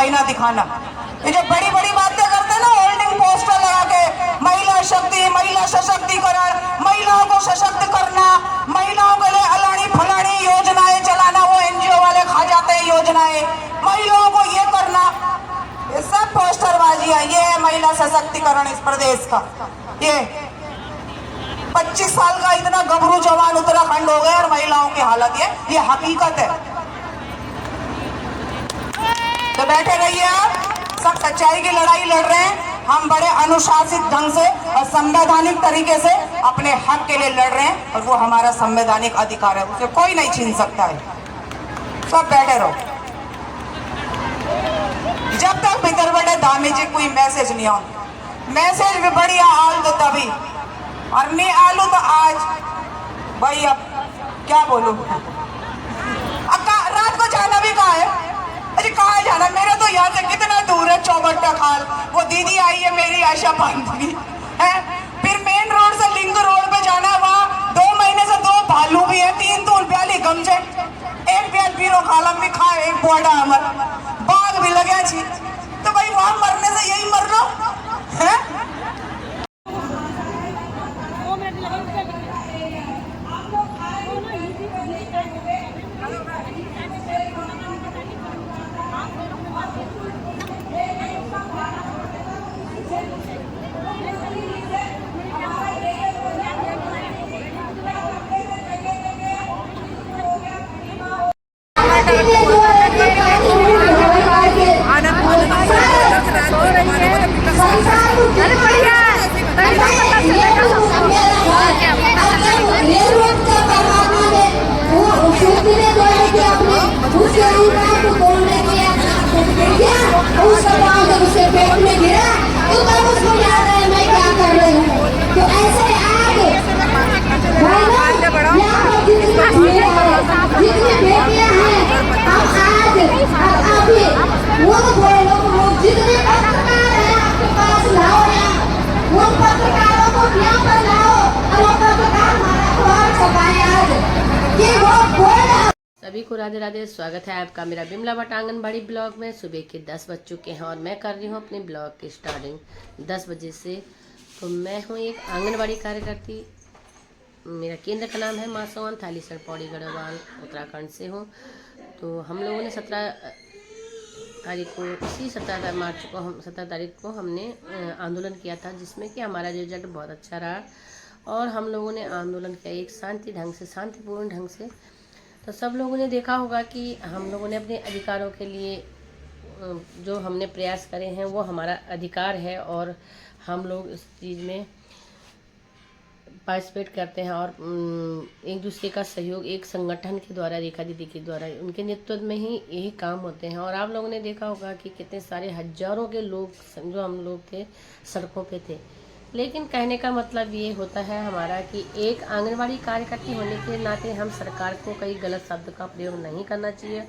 आईना दिखाना। ये जो बड़ी बड़ी बातें करते हैं ना, होल्डिंग पोस्टर लगा के, महिला शक्ति, महिला सशक्तिकरण, महिलाओं को सशक्त करना, महिलाओं के लिए अलानी फलानी योजनाएं चलाना, वो एनजीओ वाले खा जाते हैं योजनाएं, महिलाओं को ये करना, ये सब पोस्टरबाजी है। ये है महिला सशक्तिकरण इस प्रदेश का। ये 25 साल का इतना गबरू जवान उत्तराखंड हो गए और महिलाओं की हालत ये हकीकत है। तो बैठे रहिए आप, सब सच्चाई की लड़ाई लड़ रहे हैं, हम बड़े अनुशासित ढंग से और संवैधानिक तरीके से अपने हक के लिए लड़ रहे हैं और वो हमारा संवैधानिक अधिकार है, उसे कोई नहीं छीन सकता है। सब बैठे रहो जब तक भीतर बड़े दामी जी कोई मैसेज नहीं आओ। मैसेज भी बढ़िया आल तो तभी, और नहीं आलू तो आज भाई अब क्या बोलूं। रात को जाना भी कहाँ है? अरे कहाँ जाना, मेरा तो यहाँ से कितना दूर है, चौबट्टा खाल। वो दीदी आई है मेरी आशा बांधवी है, फिर मेन रोड से लिंक रोड पे जाना है, वहाँ 2 महीने से 2 भालू भी है, 3 दूर ब्याली गमजे, एक ब्याल पीरो खालम भी खाए, एक बोड़ा अमर बाघ भी लगे छी। तो भाई वहां मरने से यही मर लो है। सभी को राधे राधे। स्वागत है आपका मेरा बिमला भट्ट आंगनबाड़ी ब्लॉग में। सुबह के 10 बज चुके हैं और मैं कर रही हूँ अपने ब्लॉग की स्टार्टिंग 10 बजे से। तो मैं हूँ एक आंगनबाड़ी कार्यकर्ती, मेरा केंद्र का नाम है मासोवन, थालीसर पौड़ी गढ़वाल, उत्तराखंड से हूँ। तो हम लोगों ने 17 तारीख को, इसी 17 मार्च को, 17 तारीख को हमने आंदोलन किया था, जिसमें कि हमारा रिजल्ट बहुत अच्छा रहा और हम लोगों ने आंदोलन किया एक शांति ढंग से, शांतिपूर्ण ढंग से। तो सब लोगों ने देखा होगा कि हम लोगों ने अपने अधिकारों के लिए जो हमने प्रयास करे हैं वो हमारा अधिकार है और हम लोग इस चीज़ में पार्टिसिपेट करते हैं और एक दूसरे का सहयोग एक संगठन के द्वारा, रेखा दीदी के द्वारा, उनके नेतृत्व में ही यही काम होते हैं। और आप लोगों ने देखा होगा कि कितने सारे हजारों के लोग जो हम लोग थे सड़कों पे थे। लेकिन कहने का मतलब ये होता है हमारा कि एक आंगनबाड़ी कार्यकर्ती होने के नाते हम सरकार को कई गलत शब्द का प्रयोग नहीं करना चाहिए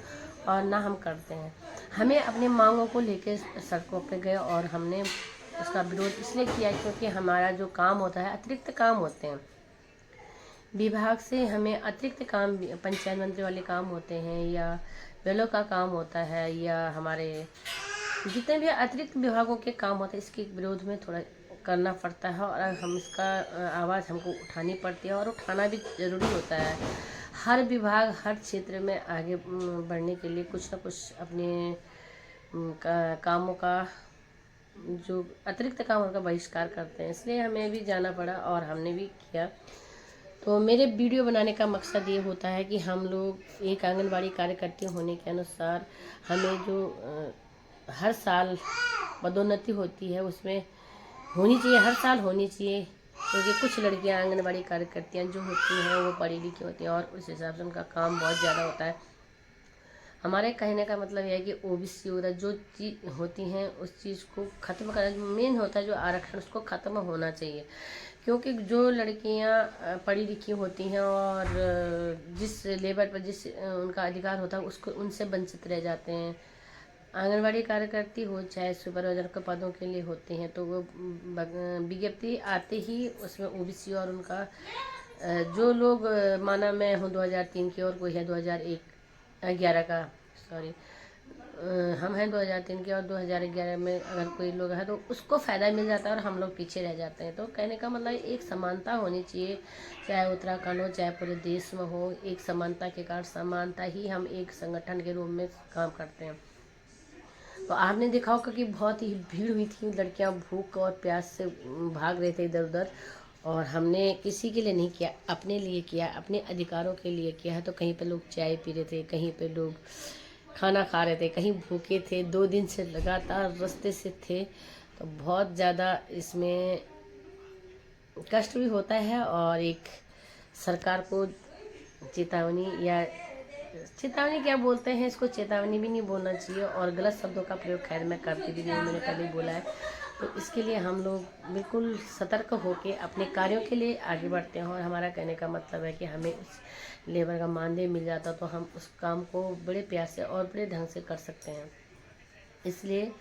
और ना हम करते हैं। हमें अपने मांगों को लेकर सड़कों पे गए और हमने उसका विरोध इसलिए किया क्योंकि हमारा जो काम होता है, अतिरिक्त काम होते हैं विभाग से, हमें अतिरिक्त काम, पंचायत मंत्री वाले काम होते हैं या वेलो का काम होता है या हमारे जितने भी अतिरिक्त विभागों के काम होते हैं, इसके विरोध में थोड़ा करना पड़ता है और हम इसका आवाज़ हमको उठानी पड़ती है और उठाना भी ज़रूरी होता है। हर विभाग हर क्षेत्र में आगे बढ़ने के लिए कुछ ना कुछ अपने कामों का, जो अतिरिक्त कामों का बहिष्कार करते हैं, इसलिए हमें भी जाना पड़ा और हमने भी किया। तो मेरे वीडियो बनाने का मकसद ये होता है कि हम लोग एक आंगनबाड़ी कार्यकर्ती होने के अनुसार हमें जो हर साल पदोन्नति होती है उसमें होनी चाहिए, हर साल होनी चाहिए, क्योंकि कुछ लड़कियां आंगनबाड़ी कार्यकर्तियां जो होती हैं वो पढ़ी लिखी होती हैं और उस हिसाब से उनका काम बहुत ज़्यादा होता है। हमारे कहने का मतलब यह है कि ओबीसी वगैरह जो चीज़ होती हैं उस चीज़ को ख़त्म करना मेन होता है, जो आरक्षण उसको ख़त्म होना चाहिए। क्योंकि जो लड़कियां पढ़ी लिखी होती हैं और जिस लेवल पर जिस उनका अधिकार होता है उसको उनसे वंचित रह जाते हैं। आंगनबाड़ी कार्यकर्ती हो चाहे सुपरवाइजर के पदों के लिए होते हैं तो वो विज्ञप्ति आते ही उसमें ओबीसी और उनका जो लोग, माना मैं हूँ 2003 की और कोई है 2011 का, सॉरी हम हैं 2003 के और 2011 में अगर कोई लोग है तो उसको फ़ायदा मिल जाता है और हम लोग पीछे रह जाते हैं। तो कहने का मतलब एक समानता होनी चाहिए, चाहे उत्तराखंड हो चाहे पूरे देश में हो, एक समानता के कारण समानता ही हम एक संगठन के रूप में काम करते हैं। तो आपने देखा होगा कि बहुत ही भीड़ हुई थी, लड़कियां भूख और प्यास से भाग रहे थे इधर उधर, और हमने किसी के लिए नहीं किया, अपने लिए किया, अपने अधिकारों के लिए किया है। तो कहीं पे लोग चाय पी रहे थे, कहीं पे लोग खाना खा रहे थे, कहीं भूखे थे, 2 दिन से लगातार रास्ते से थे। तो बहुत ज़्यादा इसमें कष्ट भी होता है और एक सरकार को चेतावनी क्या बोलते हैं इसको, चेतावनी भी नहीं बोलना चाहिए और गलत शब्दों का प्रयोग खैर मैं करती भी नहीं, मैंने पहले बोला है। तो इसके लिए हम लोग बिल्कुल सतर्क होकर अपने कार्यों के लिए आगे बढ़ते हैं। और हमारा कहने का मतलब है कि हमें उस लेबर का मानदेय मिल जाता तो हम उस काम को बड़े प्यार से और बड़े ढंग से कर सकते हैं। इसलिए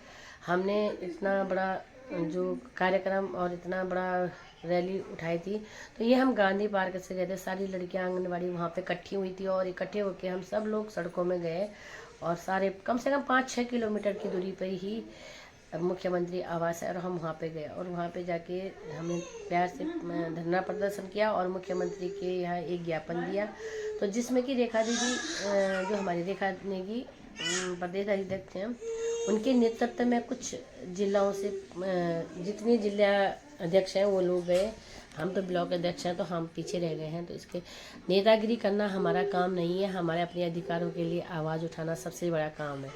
हमने इतना बड़ा जो कार्यक्रम और इतना बड़ा रैली उठाई थी। तो ये हम गांधी पार्क से गए थे, सारी लड़कियां आंगनबाड़ी वहाँ पे इकट्ठी हुई थी और इकट्ठे होकर हम सब लोग सड़कों में गए और सारे कम से कम 5-6 किलोमीटर की दूरी पर ही मुख्यमंत्री आवास है और हम वहाँ पे गए और वहाँ पे जाके हमने प्यार से धरना प्रदर्शन किया और मुख्यमंत्री के यहाँ एक ज्ञापन दिया। तो जिसमें कि रेखा दीदी, जो हमारी रेखा नेगी प्रदेश अध्यक्ष हैं, उनके नेतृत्व में कुछ जिलाओं से जितने जिला अध्यक्ष हैं वो लोग गए। हम तो ब्लॉक अध्यक्ष हैं तो हम पीछे रह गए हैं। तो इसके नेतागिरी करना हमारा काम नहीं है, हमारे अपने अधिकारों के लिए आवाज़ उठाना सबसे बड़ा काम है।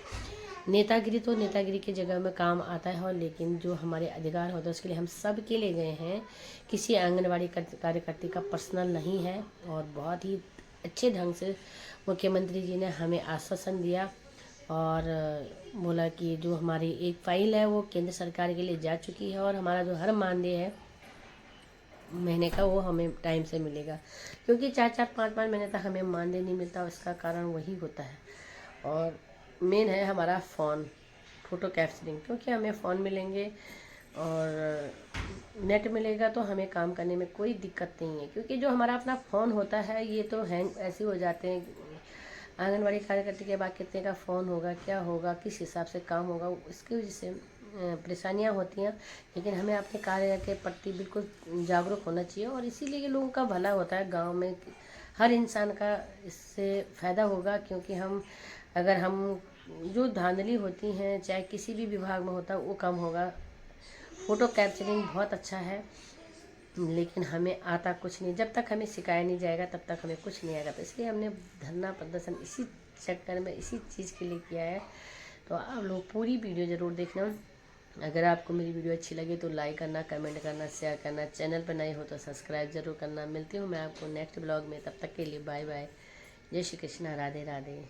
नेतागिरी तो नेतागिरी की जगह में काम आता है, और लेकिन जो हमारे अधिकार होते हैं उसके लिए हम सब के लिए गए हैं। किसी आंगनबाड़ी कार्यकर्ता का पर्सनल नहीं है। और बहुत ही अच्छे ढंग से मुख्यमंत्री जी ने हमें आश्वासन दिया और बोला कि जो हमारी एक फाइल है वो केंद्र सरकार के लिए जा चुकी है और हमारा जो हर मानदेय है महीने का वो हमें टाइम से मिलेगा, क्योंकि 4-4, 5-5 महीने तक हमें मानदेय नहीं मिलता। उसका कारण वही होता है। और मेन है हमारा फ़ोटो कैप्चरिंग, क्योंकि हमें फ़ोन मिलेंगे और नेट मिलेगा तो हमें काम करने में कोई दिक्कत नहीं है। क्योंकि जो हमारा अपना फ़ोन होता है ये तो हैंग ऐसे हो जाते हैं। आंगनबाड़ी कार्यकर्ता के बाद कितने का फ़ोन होगा, क्या होगा, किस हिसाब से काम होगा, इसकी वजह से परेशानियां होती हैं। लेकिन हमें अपने कार्य के प्रति बिल्कुल जागरूक होना चाहिए और इसीलिए लोगों का भला होता है। गांव में हर इंसान का इससे फ़ायदा होगा, क्योंकि अगर हम जो धांधली होती हैं चाहे किसी भी विभाग में होता है वो कम होगा। फ़ोटो कैप्चरिंग बहुत अच्छा है, लेकिन हमें आता कुछ नहीं। जब तक हमें सिखाया नहीं जाएगा तब तक हमें कुछ नहीं आएगा। तो इसलिए हमने धरना प्रदर्शन इसी चक्कर में, इसी चीज़ के लिए किया है। तो आप लोग पूरी वीडियो ज़रूर देखना। अगर आपको मेरी वीडियो अच्छी लगे तो लाइक करना, कमेंट करना, शेयर करना, चैनल पर नए हो तो सब्सक्राइब ज़रूर करना। मिलती हूँ मैं आपको नेक्स्ट ब्लॉग में, तब तक के लिए बाय बाय। जय श्री कृष्णा, राधे राधे।